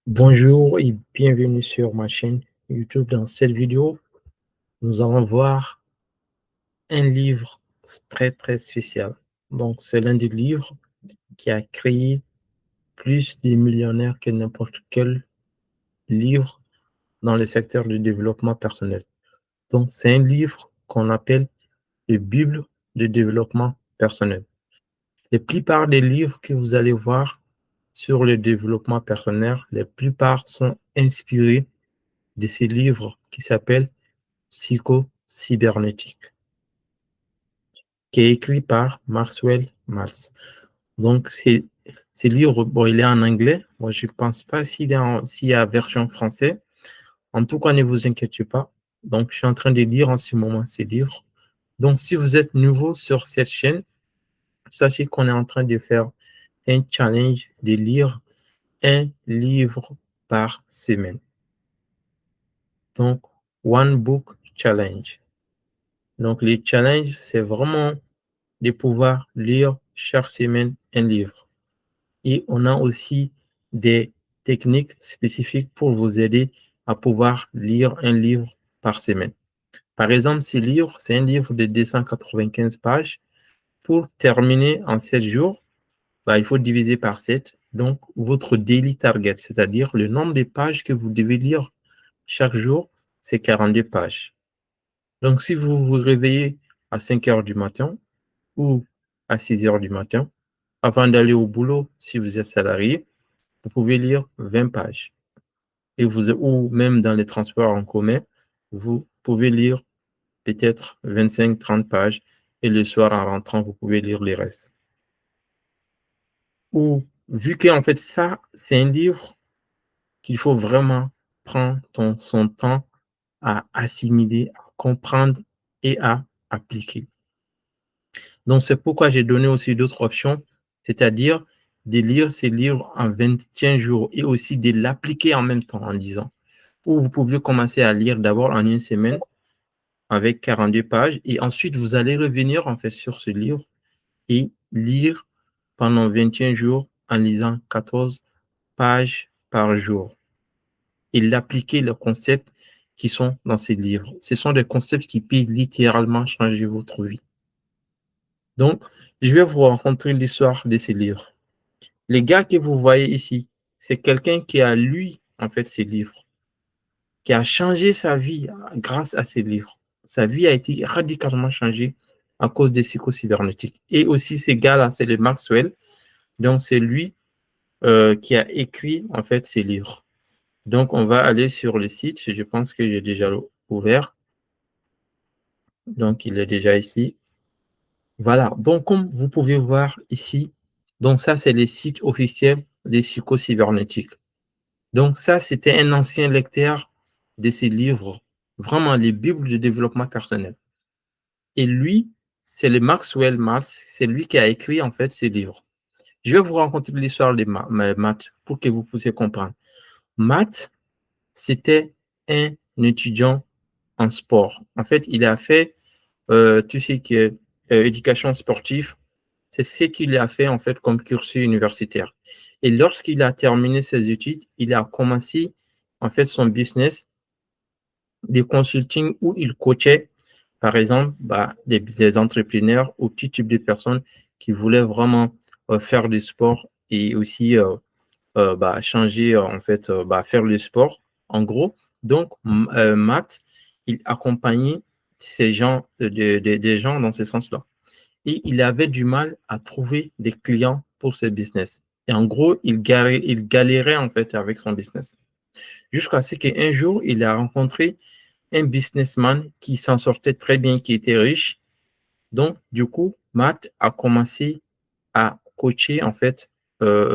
Bonjour et bienvenue sur ma chaîne YouTube. Dans cette vidéo, nous allons voir un livre très spécial. Donc, c'est l'un des livres qui a créé plus de millionnaires que n'importe quel livre dans le secteur du développement personnel. Donc, c'est un livre qu'on appelle le Bible de développement personnel. La plupart des livres que vous allez voir sur le développement personnel, la plupart sont inspirés de ces livres qui s'appellent Psycho-cybernétique, qui est écrit par Maxwell Maltz. Donc, ce livre, bon, il est en anglais. Moi, je ne pense pas s'il y a version française. En tout cas, ne vous inquiétez pas. Donc, je suis en train de lire en ce moment ces livres. Donc, si vous êtes nouveau sur cette chaîne, sachez qu'on est en train de faire un challenge de lire un livre par semaine. Donc, One Book Challenge. Donc, les challenges, c'est vraiment de pouvoir lire chaque semaine un livre. Et on a aussi des techniques spécifiques pour vous aider à pouvoir lire un livre par semaine. Par exemple, ce livre, c'est un livre de 295 pages. Pour terminer en 7 jours, il faut diviser par 7. Donc, votre daily target, c'est-à-dire le nombre de pages que vous devez lire chaque jour, c'est 42 pages. Donc, si vous vous réveillez à 5 heures du matin ou à 6 heures du matin, avant d'aller au boulot, si vous êtes salarié, vous pouvez lire 20 pages. Ou même dans les transports en commun, vous pouvez lire peut-être 25-30 pages et le soir en rentrant, vous pouvez lire les restes. Ou vu que en fait ça, c'est un livre qu'il faut vraiment prendre son temps à assimiler, à comprendre et à appliquer. Donc, c'est pourquoi j'ai donné aussi d'autres options, c'est-à-dire de lire ces livres en 21 jours et aussi de l'appliquer en même temps en lisant. Ou vous pouvez commencer à lire d'abord en une semaine avec 42 pages et ensuite vous allez revenir en fait sur ce livre et lire pendant 21 jours en lisant 14 pages par jour et l'appliquer les concepts qui sont dans ces livres. Ce sont des concepts qui peuvent littéralement changer votre vie. Donc, je vais vous raconter l'histoire de ces livres. Les gars que vous voyez ici, c'est quelqu'un qui a lu, en fait, ces livres, qui a changé sa vie grâce à ces livres. Sa vie a été radicalement changée à cause des psycho-cybernétiques. Et aussi, ces gars-là, c'est le Maxwell. Donc, c'est lui qui a écrit, en fait, ces livres. Donc, on va aller sur le site. Je pense que j'ai déjà ouvert. Donc, il est déjà ici. Voilà, donc comme vous pouvez voir ici, donc ça c'est le site officiel des psycho-cybernétiques. Donc ça c'était un ancien lecteur de ces livres, vraiment les bibles de développement personnel. Et lui, c'est le Maxwell Maltz, c'est lui qui a écrit en fait ces livres. Je vais vous raconter l'histoire de Matt pour que vous puissiez comprendre. Matt, c'était un étudiant en sport. En fait, il a fait tout ce qui est éducation sportive. C'est ce qu'il a fait en fait comme cursus universitaire. Et lorsqu'il a terminé ses études, il a commencé en fait son business de consulting où il coachait, par exemple, des entrepreneurs ou tout type de personnes qui voulaient vraiment faire du sport et aussi changer, en fait, faire le sport, en gros. Donc, Matt, il accompagnait ces gens, des gens dans ce sens-là. Et il avait du mal à trouver des clients pour ce business. Et en gros, il galérait en fait avec son business. Jusqu'à ce qu'un jour, il a rencontré un businessman qui s'en sortait très bien, qui était riche. Donc, du coup, Matt a commencé à coacher en fait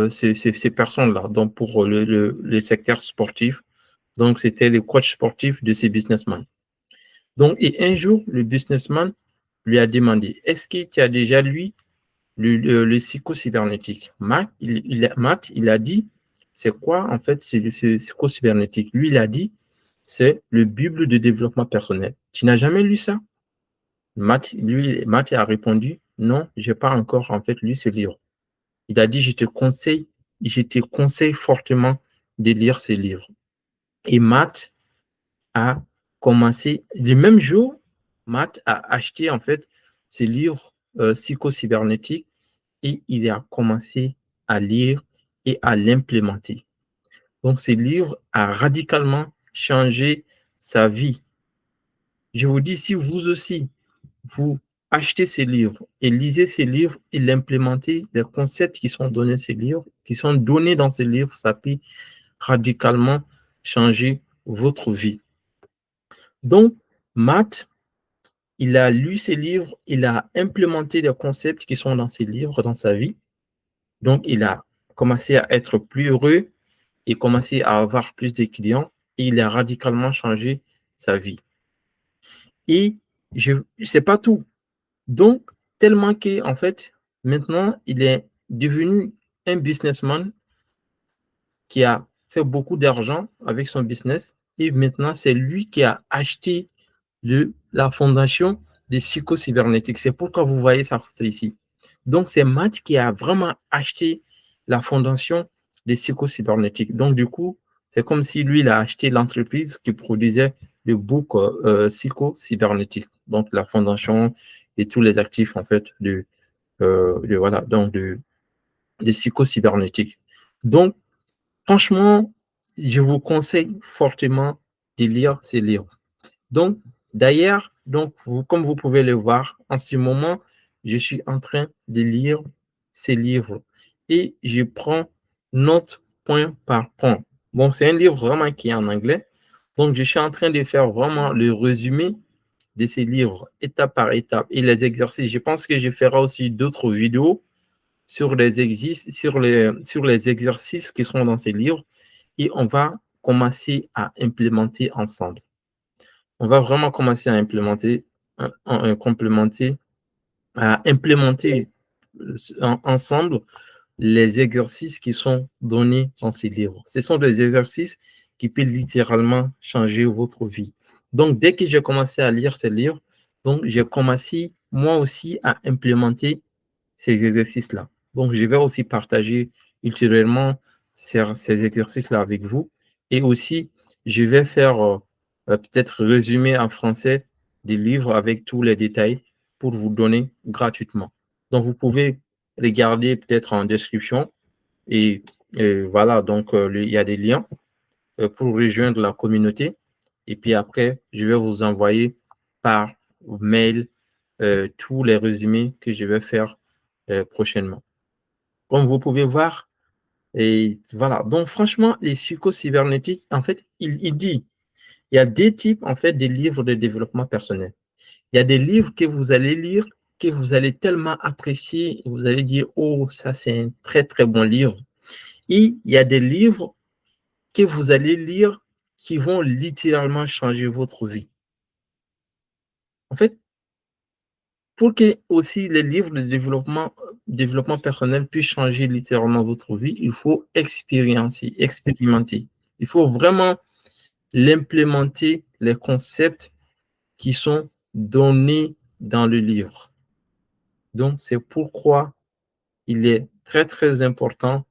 ces personnes-là, donc pour le secteur sportif. Donc, c'était le coach sportif de ces businessmen. Donc, et un jour, le businessman lui a demandé, est-ce que tu as déjà lu le psycho-cybernétique? Matt, il a dit, c'est quoi en fait c'est le psycho-cybernétique? Lui, il a dit, c'est le Bible de développement personnel. Tu n'as jamais lu ça? Matt a répondu, non, je n'ai pas encore en fait lu ce livre. Il a dit, je te conseille fortement de lire ces livres. Et Matt a commencé, le même jour, Matt a acheté en fait ce livre psychocybernétique et il a commencé à lire et à l'implémenter. Donc, ce livre a radicalement changé sa vie. Je vous dis, si vous aussi, vous achetez ces livres et lisez ces livres et l'implémentez, les concepts qui sont donnés ces livres, qui sont donnés dans ces livres, ça peut radicalement changer votre vie. Donc, Matt, il a lu ces livres, il a implémenté les concepts qui sont dans ces livres dans sa vie. Donc, il a commencé à être plus heureux et commencé à avoir plus de clients et il a radicalement changé sa vie. Et je sais pas tout. Donc, tellement que en fait, maintenant, il est devenu un businessman qui a fait beaucoup d'argent avec son business et maintenant, c'est lui qui a acheté la fondation des psychocybernetiques. C'est pourquoi vous voyez sa photo ici. Donc, c'est Matt qui a vraiment acheté la fondation des psychocybernetiques. Donc, du coup, c'est comme si lui, il a acheté l'entreprise qui produisait le book psychocybernétique. Donc, la fondation et tous les actifs, en fait, voilà, donc de psychocybernétique. Donc, franchement, je vous conseille fortement de lire ces livres. Donc, d'ailleurs, comme vous pouvez le voir, en ce moment, je suis en train de lire ces livres et je prends note point par point. Bon, c'est un livre vraiment qui est en anglais. Donc, je suis en train de faire vraiment le résumé de ces livres, étape par étape, et les exercices. Je pense que je ferai aussi d'autres vidéos sur sur les exercices qui sont dans ces livres et on va commencer à implémenter ensemble. On va vraiment commencer à implémenter, complémenter, à implémenter ensemble les exercices qui sont donnés dans ces livres. Ce sont des exercices qui peuvent littéralement changer votre vie. Donc, dès que j'ai commencé à lire ces livres, donc j'ai commencé moi aussi à implémenter ces exercices-là. Donc, je vais aussi partager ultérieurement ces exercices-là avec vous. Et aussi, je vais faire peut-être résumer en français des livres avec tous les détails pour vous donner gratuitement. Donc, vous pouvez regarder peut-être en description. Et voilà, donc il y a des liens pour rejoindre la communauté. Et puis après, je vais vous envoyer par mail tous les résumés que je vais faire prochainement. Comme vous pouvez voir, et voilà. Donc, franchement, les psychocybernétiques, en fait, il dit, il y a deux types, en fait, de livres de développement personnel. Il y a des livres que vous allez lire, que vous allez tellement apprécier, vous allez dire, oh, ça, c'est un très, très bon livre. Et il y a des livres que vous allez lire qui vont littéralement changer votre vie. En fait, pour que aussi les livres de développement personnel puissent changer littéralement votre vie, il faut expérimenter. Il faut vraiment l'implémenter, les concepts qui sont donnés dans le livre. Donc, c'est pourquoi il est très, très important,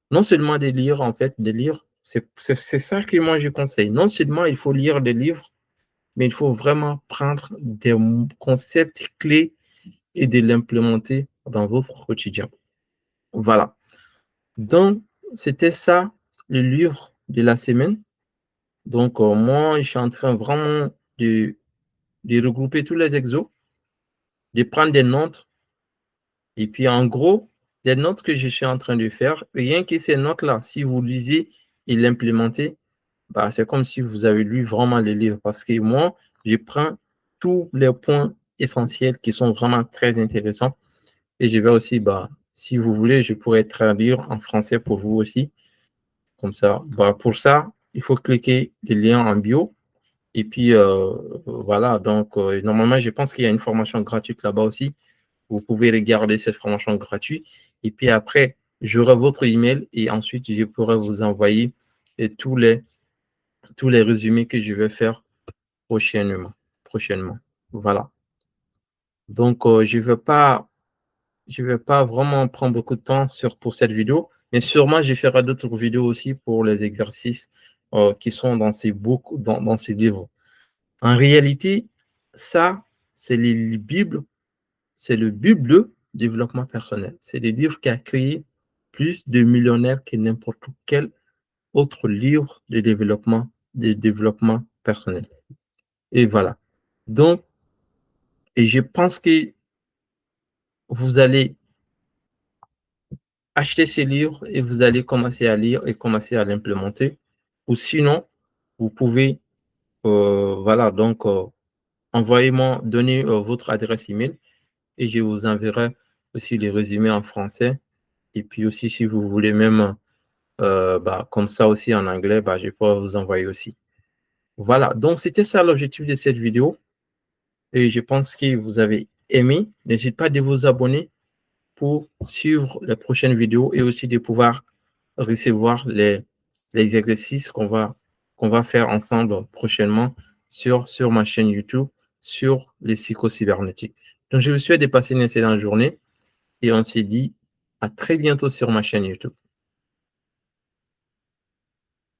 non seulement de lire, en fait, de lire, c'est ça que moi je conseille. Non seulement il faut lire des livres, mais il faut vraiment prendre des concepts clés et de l'implémenter dans votre quotidien. Voilà. Donc, c'était ça le livre de la semaine. Donc, moi, je suis en train vraiment de regrouper tous les exos, de prendre des notes. Et puis, en gros, les notes que je suis en train de faire, rien que ces notes-là, si vous lisez et l'implémentez, bah, c'est comme si vous avez lu vraiment le livre. Parce que moi, je prends tous les points essentiels qui sont vraiment très intéressants. Et je vais aussi, bah, si vous voulez, je pourrais traduire en français pour vous aussi. Comme ça, bah, pour ça, il faut cliquer le lien en bio. Et puis, voilà. Donc, normalement, je pense qu'il y a une formation gratuite là-bas aussi. Vous pouvez regarder cette formation gratuite. Et puis après, j'aurai votre email et ensuite, je pourrai vous envoyer tous les résumés que je vais faire prochainement. Voilà. Donc, je vais pas vraiment prendre beaucoup de temps pour cette vidéo. Mais sûrement, je ferai d'autres vidéos aussi pour les exercices qui sont dans ces dans ces livres. En réalité, ça, c'est les Bibles, c'est le Bible de développement personnel. C'est des livres qui a créé plus de millionnaires que n'importe quel autre livre de développement personnel. Et voilà. Donc, et je pense que vous allez acheter ces livres et vous allez commencer à lire et commencer à l'implémenter. Ou sinon, vous pouvez, voilà, donc, envoyez-moi, donnez votre adresse email et je vous enverrai aussi les résumés en français. Et puis aussi, si vous voulez même, bah, comme ça aussi en anglais, bah, je peux vous envoyer aussi. Voilà, donc c'était ça l'objectif de cette vidéo. Et je pense que vous avez aimé. N'hésitez pas de vous abonner pour suivre les prochaines vidéos et aussi de pouvoir recevoir les exercices qu'on va faire ensemble prochainement sur ma chaîne YouTube, sur les psychocybernetiques. Donc, je vous souhaite de passer une excellente journée et on se dit à très bientôt sur ma chaîne YouTube.